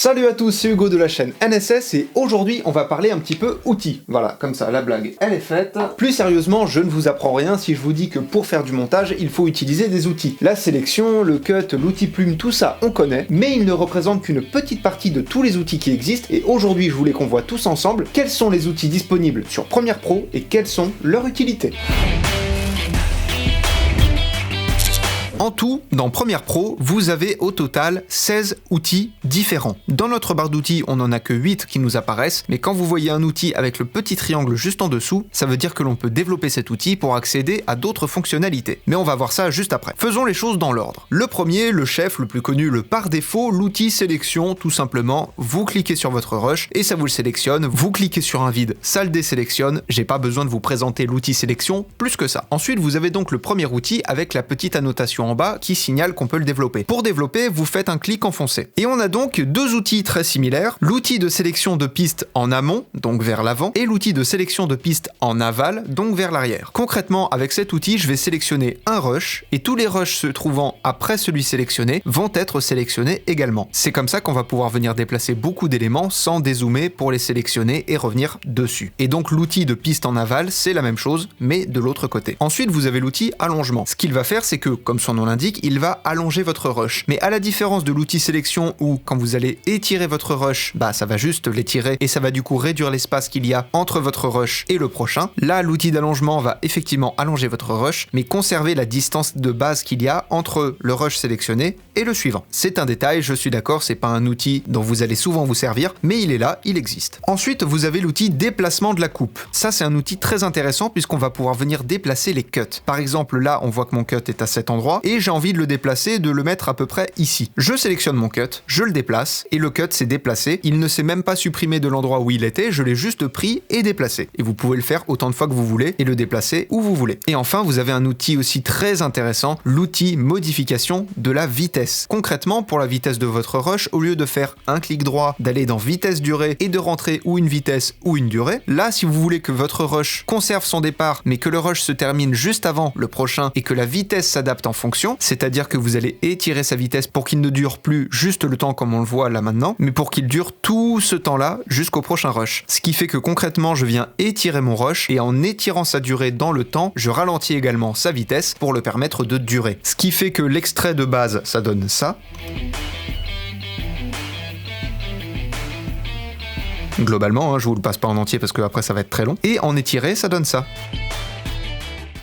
Salut à tous, c'est Hugo de la chaîne NSS et aujourd'hui on va parler un petit peu outils. Voilà, comme ça, la blague, elle est faite. Plus sérieusement, je ne vous apprends rien si je vous dis que pour faire du montage, il faut utiliser des outils. La sélection, le cut, l'outil plume, tout ça, on connaît, mais ils ne représentent qu'une petite partie de tous les outils qui existent et aujourd'hui je voulais qu'on voit tous ensemble quels sont les outils disponibles sur Premiere Pro et quelles sont leurs utilités. En tout, dans Premiere Pro, vous avez au total 16 outils différents. Dans notre barre d'outils, on n'en a que 8 qui nous apparaissent, mais quand vous voyez un outil avec le petit triangle juste en dessous, ça veut dire que l'on peut développer cet outil pour accéder à d'autres fonctionnalités. Mais on va voir ça juste après. Faisons les choses dans l'ordre. Le premier, le chef, le plus connu, le par défaut, l'outil sélection, tout simplement, vous cliquez sur votre rush et ça vous le sélectionne, vous cliquez sur un vide, ça le désélectionne, j'ai pas besoin de vous présenter l'outil sélection plus que ça. Ensuite, vous avez donc le premier outil avec la petite annotation en bas qui signale qu'on peut le développer. Pour développer, vous faites un clic enfoncé. Et on a donc deux outils très similaires, l'outil de sélection de piste en amont, donc vers l'avant, et l'outil de sélection de piste en aval, donc vers l'arrière. Concrètement, avec cet outil, je vais sélectionner un rush, et tous les rushs se trouvant après celui sélectionné vont être sélectionnés également. C'est comme ça qu'on va pouvoir venir déplacer beaucoup d'éléments sans dézoomer pour les sélectionner et revenir dessus. Et donc l'outil de piste en aval, c'est la même chose, mais de l'autre côté. Ensuite, vous avez l'outil allongement. Ce qu'il va faire, c'est que, comme son nom l'indique, il va allonger votre rush. Mais à la différence de l'outil sélection où, quand vous allez étirer votre rush, ça va juste l'étirer et ça va du coup réduire l'espace qu'il y a entre votre rush et le prochain. Là, l'outil d'allongement va effectivement allonger votre rush, mais conserver la distance de base qu'il y a entre le rush sélectionné et le suivant. C'est un détail, je suis d'accord, c'est pas un outil dont vous allez souvent vous servir, mais il est là, il existe. Ensuite, vous avez l'outil déplacement de la coupe. Ça, c'est un outil très intéressant puisqu'on va pouvoir venir déplacer les cuts. Par exemple, là, on voit que mon cut est à cet endroit et j'ai envie de le déplacer, de le mettre à peu près ici. Je sélectionne mon cut, je le déplace et le cut s'est déplacé. Il ne s'est même pas supprimé de l'endroit où il était, je l'ai juste pris et déplacé. Et vous pouvez le faire autant de fois que vous voulez et le déplacer où vous voulez. Et enfin, vous avez un outil aussi très intéressant, l'outil modification de la vitesse. Concrètement, pour la vitesse de votre rush, au lieu de faire un clic droit, d'aller dans vitesse durée et de rentrer ou une vitesse ou une durée, là, si vous voulez que votre rush conserve son départ, mais que le rush se termine juste avant le prochain et que la vitesse s'adapte en fonction, c'est-à-dire que vous allez étirer sa vitesse pour qu'il ne dure plus juste le temps comme on le voit là maintenant, mais pour qu'il dure tout ce temps-là jusqu'au prochain rush. Ce qui fait que concrètement, je viens étirer mon rush et en étirant sa durée dans le temps, je ralentis également sa vitesse pour le permettre de durer. Ce qui fait que l'extrait de base, ça donne ça. Globalement, je vous le passe pas en entier parce que après ça va être très long. Et en étiré, ça donne ça.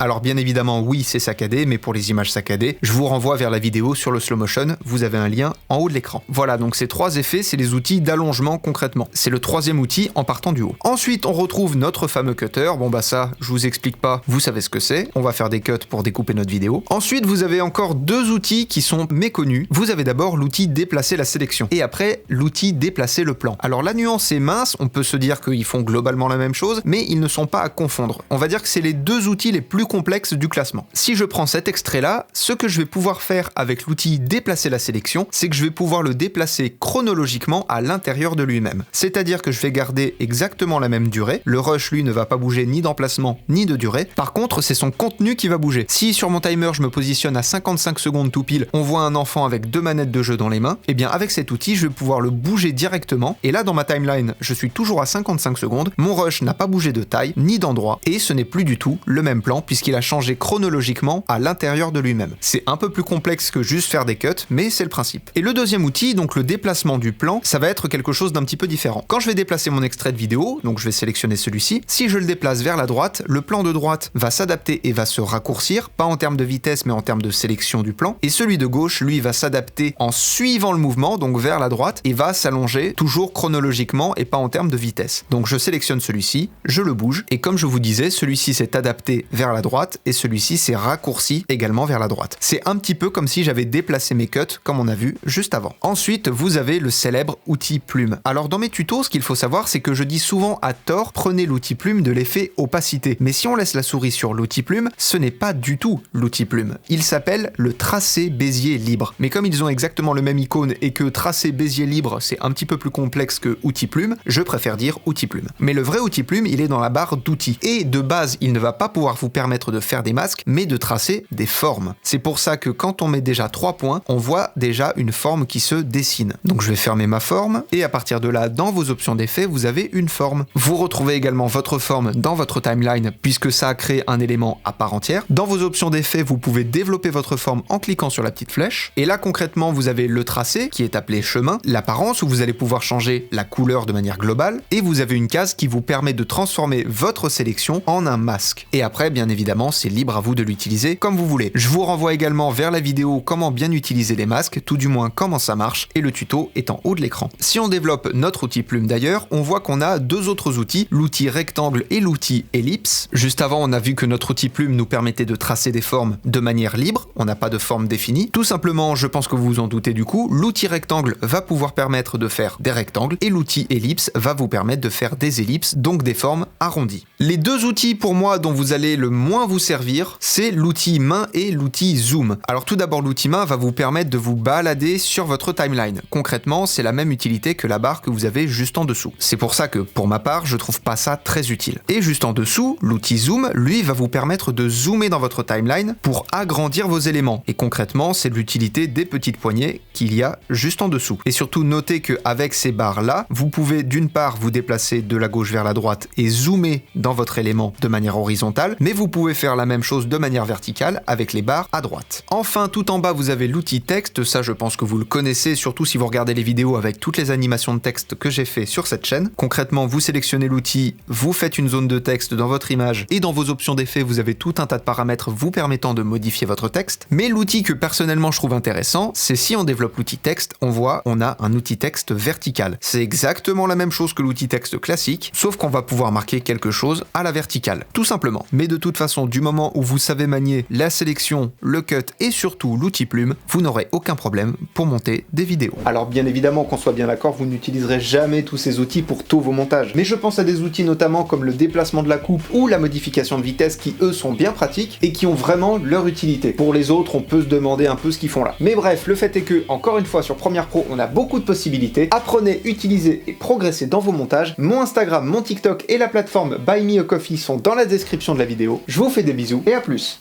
Alors bien évidemment, oui, c'est saccadé, mais pour les images saccadées, je vous renvoie vers la vidéo sur le slow motion, vous avez un lien en haut de l'écran. Voilà, donc ces trois effets, c'est les outils d'allongement concrètement. C'est le troisième outil en partant du haut. Ensuite, on retrouve notre fameux cutter. Ça, je vous explique pas, vous savez ce que c'est. On va faire des cuts pour découper notre vidéo. Ensuite, vous avez encore deux outils qui sont méconnus. Vous avez d'abord l'outil déplacer la sélection, et après, l'outil déplacer le plan. Alors la nuance est mince, on peut se dire qu'ils font globalement la même chose, mais ils ne sont pas à confondre. On va dire que c'est les deux outils les plus complexe du classement. Si je prends cet extrait-là, ce que je vais pouvoir faire avec l'outil déplacer la sélection, c'est que je vais pouvoir le déplacer chronologiquement à l'intérieur de lui-même. C'est-à-dire que je vais garder exactement la même durée. Le rush, lui, ne va pas bouger ni d'emplacement ni de durée. Par contre, c'est son contenu qui va bouger. Si sur mon timer, je me positionne à 55 secondes tout pile, on voit un enfant avec deux manettes de jeu dans les mains, et bien avec cet outil, je vais pouvoir le bouger directement. Et là, dans ma timeline, je suis toujours à 55 secondes. Mon rush n'a pas bougé de taille ni d'endroit, et ce n'est plus du tout le même plan puisqu'il a changé chronologiquement à l'intérieur de lui-même. C'est un peu plus complexe que juste faire des cuts, mais c'est le principe. Et le deuxième outil, donc le déplacement du plan, ça va être quelque chose d'un petit peu différent. Quand je vais déplacer mon extrait de vidéo, donc je vais sélectionner celui-ci, si je le déplace vers la droite, le plan de droite va s'adapter et va se raccourcir, pas en termes de vitesse, mais en termes de sélection du plan, et celui de gauche, lui, va s'adapter en suivant le mouvement, donc vers la droite, et va s'allonger toujours chronologiquement et pas en termes de vitesse. Donc je sélectionne celui-ci, je le bouge, et comme je vous disais, celui-ci s'est adapté vers la droite, et celui-ci s'est raccourci également vers la droite. C'est un petit peu comme si j'avais déplacé mes cuts, comme on a vu juste avant. Ensuite, vous avez le célèbre outil plume. Alors dans mes tutos, ce qu'il faut savoir, c'est que je dis souvent à tort, prenez l'outil plume de l'effet opacité. Mais si on laisse la souris sur l'outil plume, ce n'est pas du tout l'outil plume. Il s'appelle le tracé Bézier libre. Mais comme ils ont exactement le même icône et que tracé Bézier libre, c'est un petit peu plus complexe que outil plume, je préfère dire outil plume. Mais le vrai outil plume, il est dans la barre d'outils. Et de base, il ne va pas pouvoir vous permettre permettre de faire des masques, mais de tracer des formes. C'est pour ça que quand on met déjà 3 points, on voit déjà une forme qui se dessine. Donc je vais fermer ma forme, et à partir de là, dans vos options d'effet, vous avez une forme. Vous retrouvez également votre forme dans votre timeline, puisque ça a créé un élément à part entière. Dans vos options d'effet, vous pouvez développer votre forme en cliquant sur la petite flèche, et là concrètement, vous avez le tracé, qui est appelé chemin, l'apparence, où vous allez pouvoir changer la couleur de manière globale, et vous avez une case qui vous permet de transformer votre sélection en un masque. Et après, bien évidemment, c'est libre à vous de l'utiliser comme vous voulez. Je vous renvoie également vers la vidéo comment bien utiliser les masques, tout du moins comment ça marche, et le tuto est en haut de l'écran. Si on développe notre outil plume d'ailleurs, on voit qu'on a deux autres outils, l'outil rectangle et l'outil ellipse. Juste avant, on a vu que notre outil plume nous permettait de tracer des formes de manière libre, on n'a pas de forme définie. Tout simplement, je pense que vous vous en doutez du coup, l'outil rectangle va pouvoir permettre de faire des rectangles et l'outil ellipse va vous permettre de faire des ellipses, donc des formes arrondies. Les deux outils pour moi dont vous allez le moins vous servir, c'est l'outil main et l'outil zoom. Alors tout d'abord, l'outil main va vous permettre de vous balader sur votre timeline. Concrètement, c'est la même utilité que la barre que vous avez juste en dessous. C'est pour ça que pour ma part, je trouve pas ça très utile. Et juste en dessous, l'outil zoom, lui, va vous permettre de zoomer dans votre timeline pour agrandir vos éléments. Et concrètement, c'est l'utilité des petites poignées qu'il y a juste en dessous. Et surtout, notez qu'avec ces barres-là, vous pouvez d'une part vous déplacer de la gauche vers la droite et zoomer dans votre élément de manière horizontale, mais vous pouvez faire la même chose de manière verticale avec les barres à droite. Enfin, tout en bas, vous avez l'outil texte, ça je pense que vous le connaissez, surtout si vous regardez les vidéos avec toutes les animations de texte que j'ai fait sur cette chaîne. Concrètement, vous sélectionnez l'outil, vous faites une zone de texte dans votre image et dans vos options d'effet, vous avez tout un tas de paramètres vous permettant de modifier votre texte. Mais l'outil que personnellement je trouve intéressant, c'est si on développe l'outil texte, on a un outil texte vertical. C'est exactement la même chose que l'outil texte classique, sauf qu'on va pouvoir marquer quelque chose à la verticale, tout simplement. Mais de toute façon, du moment où vous savez manier la sélection, le cut et surtout l'outil plume, vous n'aurez aucun problème pour monter des vidéos. Alors bien évidemment, qu'on soit bien d'accord, vous n'utiliserez jamais tous ces outils pour tous vos montages. Mais je pense à des outils notamment comme le déplacement de la coupe ou la modification de vitesse qui eux sont bien pratiques et qui ont vraiment leur utilité. Pour les autres, on peut se demander un peu ce qu'ils font là. Mais bref, le fait est que, encore une fois, sur Premiere Pro, on a beaucoup de possibilités. Apprenez, utilisez et progressez dans vos montages. Mon Instagram, mon TikTok et la plateforme Buy Me a Coffee sont dans la description de la vidéo. Je vous fais des bisous et à plus.